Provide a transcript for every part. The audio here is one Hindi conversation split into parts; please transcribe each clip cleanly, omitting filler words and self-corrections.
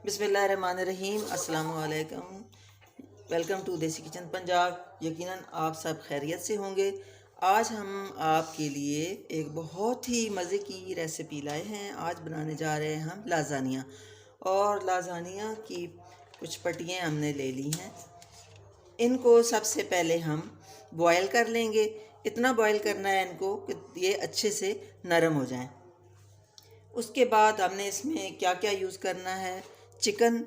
बिस्मिल्लाहिर्रहमानिर्रहीम अस्सलाम वालेकुम। वेलकम टू देसी किचन पंजाब। यकीनन आप सब खैरियत से होंगे। आज हम आपके लिए एक बहुत ही मज़े की रेसिपी लाए हैं। आज बनाने जा रहे हैं हम लाज़ानिया। और लाज़ानिया की कुछ पट्टियाँ हमने ले ली हैं। इनको सबसे पहले हम बॉयल कर लेंगे। इतना बॉयल करना है इनको कि ये अच्छे से नरम हो जाएं। उसके बाद हमने इसमें क्या क्या यूज़ करना है। चिकन,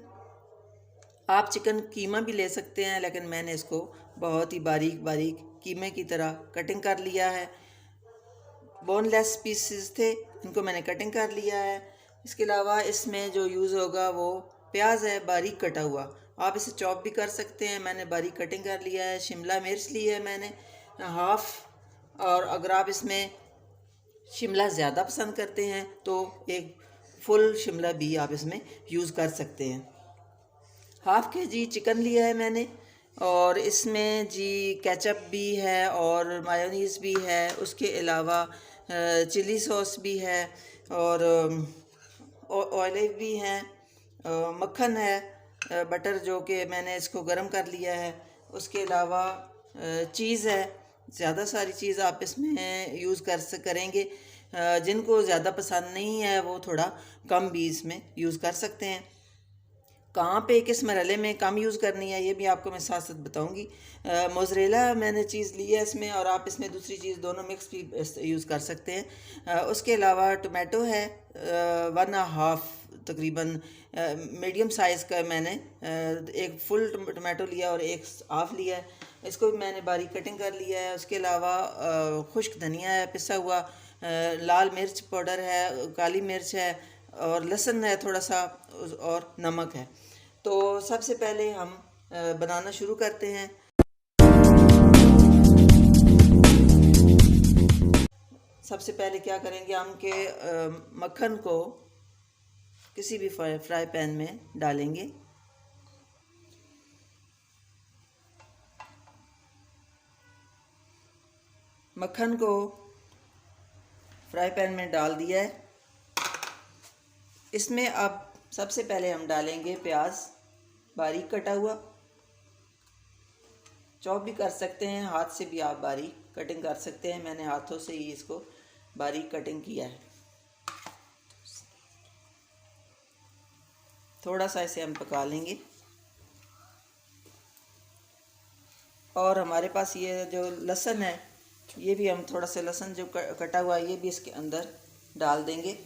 आप चिकन कीमा भी ले सकते हैं, लेकिन मैंने इसको बहुत ही बारीक बारीक कीमे की तरह कटिंग कर लिया है। बोनलेस पीसेस थे, इनको मैंने कटिंग कर लिया है। इसके अलावा इसमें जो यूज़ होगा वो प्याज है, बारीक कटा हुआ। आप इसे चॉप भी कर सकते हैं, मैंने बारीक कटिंग कर लिया है। शिमला मिर्च ली है मैंने हाफ़, और अगर आप इसमें शिमला ज़्यादा पसंद करते हैं तो एक फुल शिमला भी आप इसमें यूज़ कर सकते हैं। हाफ़ के जी चिकन लिया है मैंने, और इसमें जी केचप भी है और मायोनीज़ भी है। उसके अलावा चिली सॉस भी है, और ऑलिव भी हैं, मक्खन है, बटर जो कि मैंने इसको गरम कर लिया है। उसके अलावा चीज़ है। ज़्यादा सारी चीज़ आप इसमें यूज़ करेंगे। जिनको ज़्यादा पसंद नहीं है वो थोड़ा कम भी इसमें यूज़ कर सकते हैं। कहाँ पे किस मरहले में कम यूज़ करनी है ये भी आपको मैं साथ साथ बताऊँगी। मोज़रेला मैंने चीज़ ली है इसमें, और आप इसमें दूसरी चीज़ दोनों मिक्स भी यूज़ कर सकते हैं। उसके अलावा टोमेटो है, 1.5 तकरीबन मीडियम साइज़ का मैंने एक फुल टोमेटो लिया और एक हाफ़ लिया है। इसको भी मैंने बारीक कटिंग कर लिया है। उसके अलावा खुश्क धनिया है पिसा हुआ, लाल मिर्च पाउडर है, काली मिर्च है, और लहसुन है थोड़ा सा, और नमक है। तो सबसे पहले हम बनाना शुरू करते हैं। सबसे पहले क्या करेंगे हम कि मक्खन को किसी भी फ्राई पैन में डालेंगे। मक्खन को फ्राई पैन में डाल दिया है। इसमें अब सबसे पहले हम डालेंगे प्याज, बारीक कटा हुआ। चॉप भी कर सकते हैं, हाथ से भी आप बारीक कटिंग कर सकते हैं। मैंने हाथों से ही इसको बारीक कटिंग किया है। थोड़ा सा इसे हम पका लेंगे। और हमारे पास ये जो लहसुन है, ये भी हम थोड़ा सा लहसुन जो कटा हुआ है ये भी इसके अंदर डाल देंगे।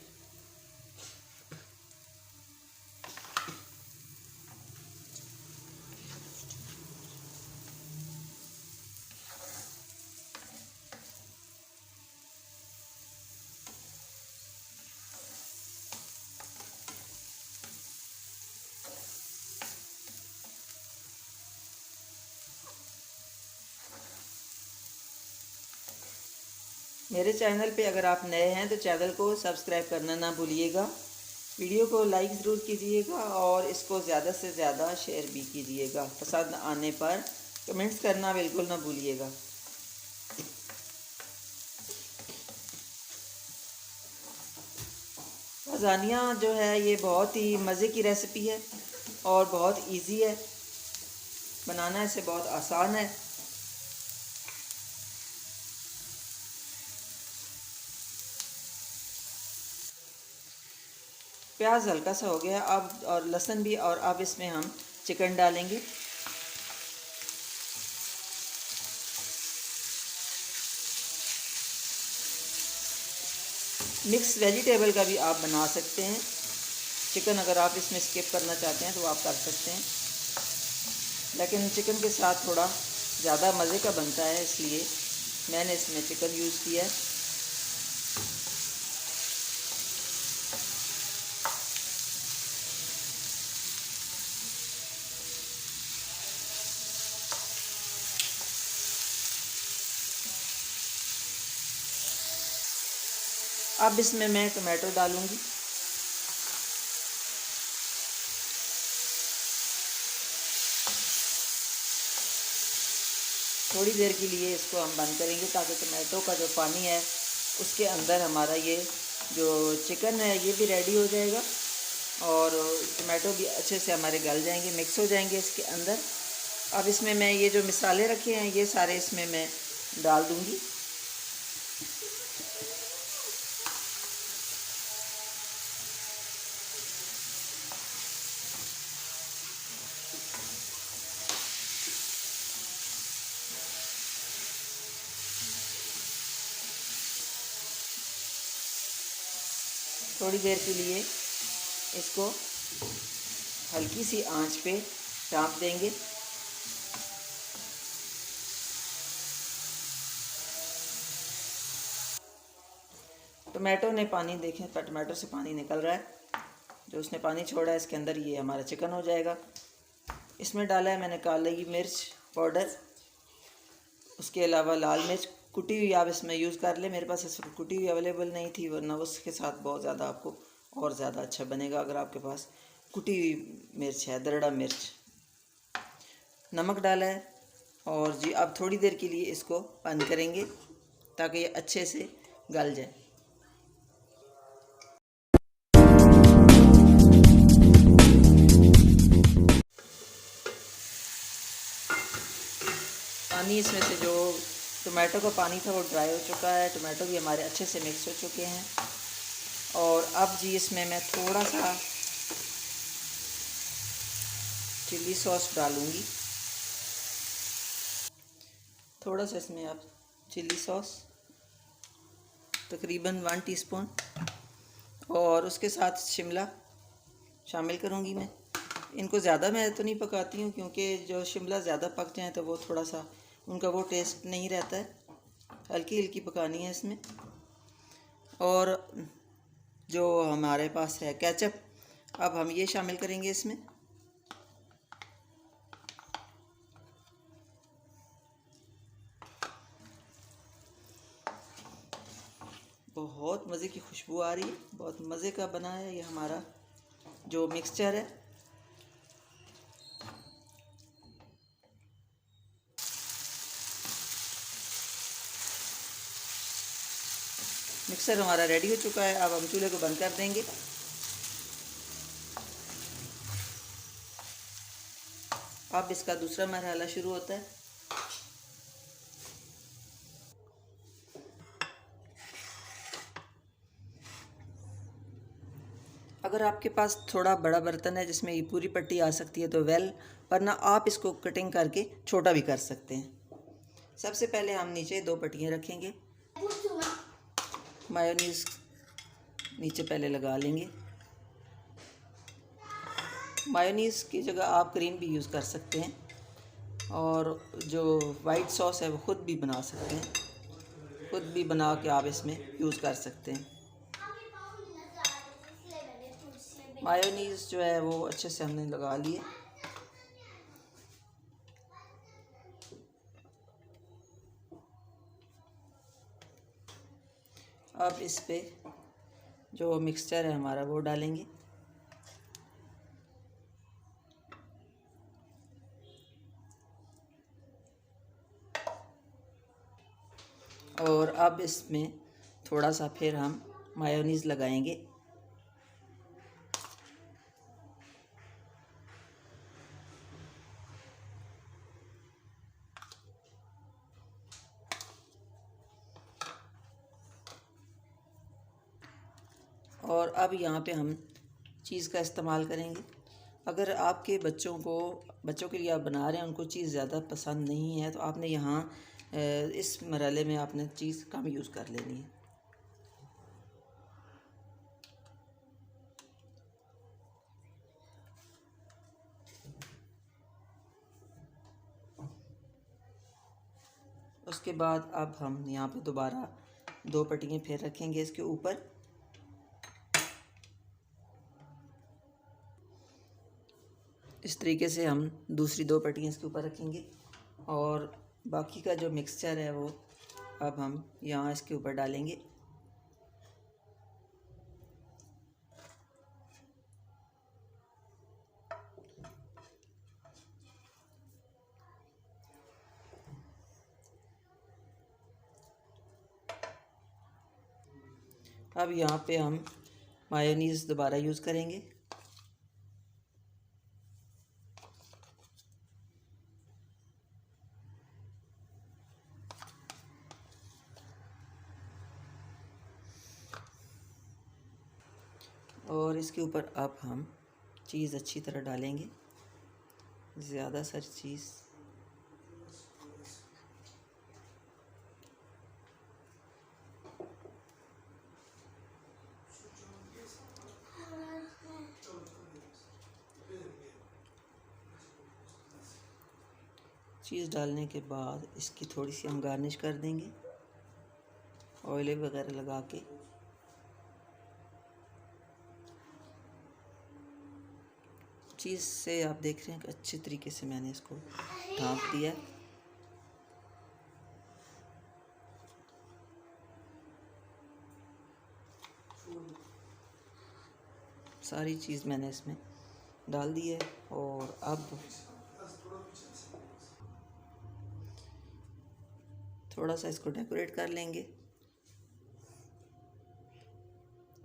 मेरे चैनल पे अगर आप नए हैं तो चैनल को सब्सक्राइब करना ना भूलिएगा। वीडियो को लाइक ज़रूर कीजिएगा और इसको ज़्यादा से ज़्यादा शेयर भी कीजिएगा। पसंद आने पर कमेंट्स करना बिल्कुल ना भूलिएगा। लाज़ानिया जो है ये बहुत ही मज़े की रेसिपी है और बहुत इजी है बनाना, इसे बहुत आसान है। प्याज हल्का सा हो गया अब, और लहसुन भी, और अब इसमें हम चिकन डालेंगे। मिक्स वेजिटेबल का भी आप बना सकते हैं। चिकन अगर आप इसमें स्किप करना चाहते हैं तो आप कर सकते हैं, लेकिन चिकन के साथ थोड़ा ज़्यादा मज़े का बनता है, इसलिए मैंने इसमें चिकन यूज़ किया है। अब इसमें मैं टमाटो डालूँगी। थोड़ी देर के लिए इसको हम बंद करेंगे ताकि टमाटो का जो पानी है उसके अंदर हमारा ये जो चिकन है ये भी रेडी हो जाएगा। और टमाटो भी अच्छे से हमारे गल जाएंगे, मिक्स हो जाएंगे इसके अंदर। अब इसमें मैं ये जो मसाले रखे हैं ये सारे इसमें मैं डाल दूंगी। थोड़ी देर के लिए इसको हल्की सी आंच पे ढाँप देंगे। टमाटो ने पानी, देखें टमाटो से पानी निकल रहा है, जो उसने पानी छोड़ा है इसके अंदर ये हमारा चिकन हो जाएगा। इसमें डाला है मैंने काली मिर्च पाउडर, उसके अलावा लाल मिर्च कुटी हुई आप इसमें यूज़ कर ले। मेरे पास इस कुटी हुई अवेलेबल नहीं थी, वरना उसके साथ बहुत ज़्यादा आपको और ज़्यादा अच्छा बनेगा अगर आपके पास कुटी हुई मिर्च है, दरड़ा मिर्च। नमक डाला है और जी अब थोड़ी देर के लिए इसको बंद करेंगे ताकि ये अच्छे से गल जाए। पानी इसमें से जो टमाटो का पानी था वो ड्राई हो चुका है, टमाटो भी हमारे अच्छे से मिक्स हो चुके हैं। और अब जी इसमें मैं थोड़ा सा चिल्ली सॉस डालूँगी, थोड़ा सा इसमें आप चिल्ली सॉस तकरीबन 1 टीस्पून, और उसके साथ शिमला शामिल करूँगी मैं। इनको ज़्यादा मैं तो नहीं पकाती हूँ क्योंकि जो शिमला ज़्यादा पक जाए तो वो थोड़ा सा उनका वो टेस्ट नहीं रहता है, हल्की हल्की पकानी है इसमें। और जो हमारे पास है केचप, अब हम ये शामिल करेंगे इसमें। बहुत मज़े की खुशबू आ रही है, बहुत मज़े का बना है ये हमारा जो मिक्सचर है। मिक्सर हमारा रेडी हो चुका है, अब हम चूल्हे को बंद कर देंगे। अब इसका दूसरा मरहला शुरू होता है। अगर आपके पास थोड़ा बड़ा बर्तन है जिसमें ये पूरी पट्टी आ सकती है तो वेल, वरना आप इसको कटिंग करके छोटा भी कर सकते हैं। सबसे पहले हम नीचे 2 पट्टियाँ रखेंगे, मायोनीज़ नीचे पहले लगा लेंगे। मायोनीज़ की जगह आप क्रीम भी यूज़ कर सकते हैं, और जो वाइट सॉस है वो ख़ुद भी बना सकते हैं, ख़ुद भी बना के आप इसमें यूज़ कर सकते हैं। मायोनीज़ जो है वो अच्छे से हमने लगा लिए। अब इस पे जो मिक्सचर है हमारा वो डालेंगे, और अब इसमें थोड़ा सा फिर हम मायोनीज़ लगाएंगे। और अब यहाँ पे हम चीज़ का इस्तेमाल करेंगे। अगर आपके बच्चों के लिए आप बना रहे हैं, उनको चीज़ ज़्यादा पसंद नहीं है, तो आपने यहाँ इस मरहले में आपने चीज़ कम यूज़ कर लेनी है। उसके बाद अब हम यहाँ पे दोबारा 2 पट्टियाँ फिर रखेंगे इसके ऊपर। इस तरीके से हम दूसरी 2 पट्टियाँ इसके ऊपर रखेंगे, और बाकी का जो मिक्सचर है वो अब हम यहाँ इसके ऊपर डालेंगे। अब यहाँ पे हम मायोनीज़ दोबारा यूज़ करेंगे। और इसके ऊपर अब हम चीज़ अच्छी तरह डालेंगे, ज़्यादा सारी चीज़। चीज़ डालने के बाद इसकी थोड़ी सी हम गार्निश कर देंगे ऑयल वगैरह लगा के। चीज़ से आप देख रहे हैं कि अच्छे तरीके से मैंने इसको ढाँप दिया। सारी चीज़ मैंने इसमें डाल दी है और अब थोड़ा सा इसको डेकोरेट कर लेंगे,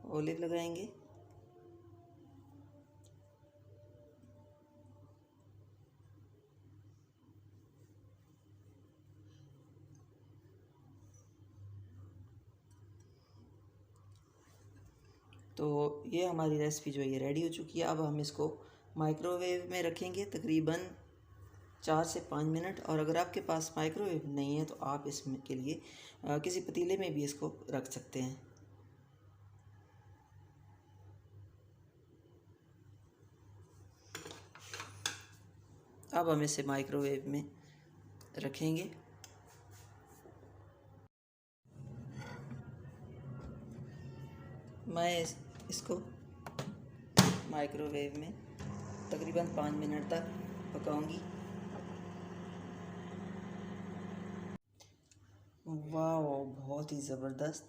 ऑलिव लगाएंगे। तो ये हमारी रेसिपी जो है ये रेडी हो चुकी है। अब हम इसको माइक्रोवेव में रखेंगे तकरीबन 4 से 5 मिनट। और अगर आपके पास माइक्रोवेव नहीं है तो आप इसमें के लिए किसी पतीले में भी इसको रख सकते हैं। अब हम इसे माइक्रोवेव में रखेंगे। मैं इसको माइक्रोवेव में तकरीबन 5 मिनट तक पकाऊंगी। वाह, बहुत ही ज़बरदस्त,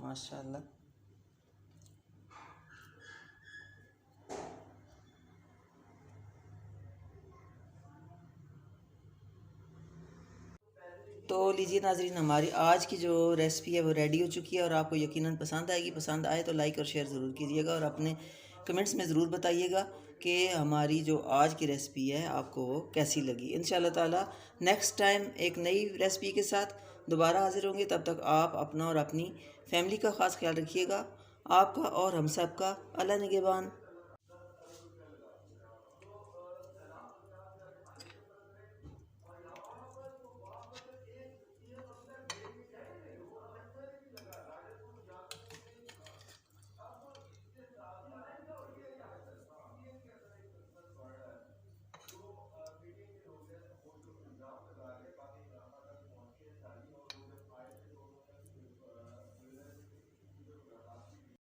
माशाल्लाह। तो लीजिए नाज़रीन, हमारी आज की जो रेसिपी है वो रेडी हो चुकी है और आपको यकीनन पसंद आएगी। पसंद आए तो लाइक और शेयर ज़रूर कीजिएगा और अपने कमेंट्स में ज़रूर बताइएगा कि हमारी जो आज की रेसिपी है आपको वो कैसी लगी। इंशाल्लाह ताला नेक्स्ट टाइम एक नई रेसिपी के साथ दोबारा हाज़िर होंगे। तब तक आप अपना और अपनी फैमिली का ख़ास ख्याल रखिएगा। आपका और हम सब का अल्लाह निगहबान।